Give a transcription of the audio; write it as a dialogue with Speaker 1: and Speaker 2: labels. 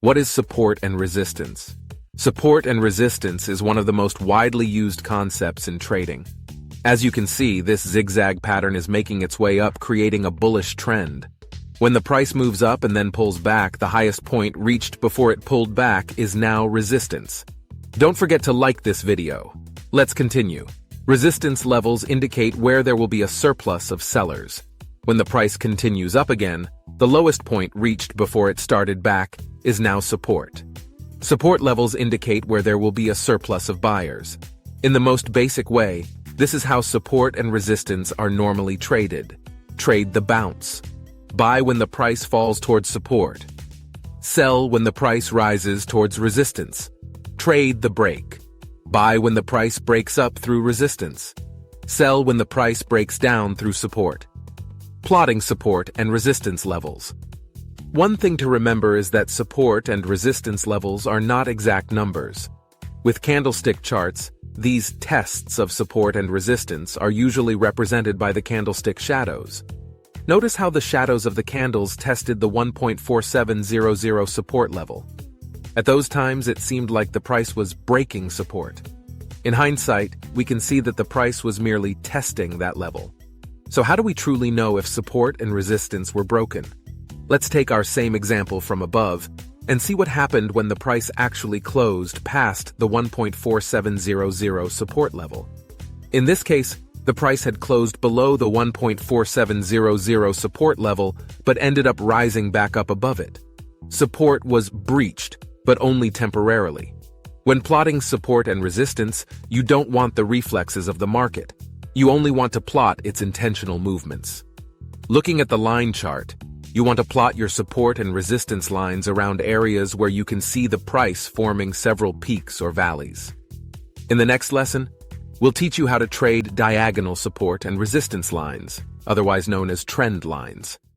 Speaker 1: What is support and resistance? Support and resistance is one of the most widely used concepts in trading. As you can see, this zigzag pattern is making its way up, creating a bullish trend. When the price moves up and then pulls back, the highest point reached before it pulled back is now resistance. Don't forget to like this video. Let's continue. Resistance levels indicate where there will be a surplus of sellers. When the price continues up again, the lowest point reached before it started back is now support. Support levels indicate where there will be a surplus of buyers. In the most basic way, this is how support and resistance are normally traded. Trade the bounce. Buy when the price falls towards support. Sell when the price rises towards resistance. Trade the break. Buy when the price breaks up through resistance. Sell when the price breaks down through support. Plotting support and resistance levels. One thing to remember is that support and resistance levels are not exact numbers. With candlestick charts, these tests of support and resistance are usually represented by the candlestick shadows. Notice how the shadows of the candles tested the 1.4700 support level. At those times, it seemed like the price was breaking support. In hindsight, we can see that the price was merely testing that level. So how do we truly know if support and resistance were broken? Let's take our same example from above and see what happened when the price actually closed past the 1.4700 support level. In this case, the price had closed below the 1.4700 support level but ended up rising back up above it. Support was breached, but only temporarily. When plotting support and resistance, you don't want the reflexes of the market. You only want to plot its intentional movements. Looking at the line chart, you want to plot your support and resistance lines around areas where you can see the price forming several peaks or valleys. In the next lesson, we'll teach you how to trade diagonal support and resistance lines, otherwise known as trend lines.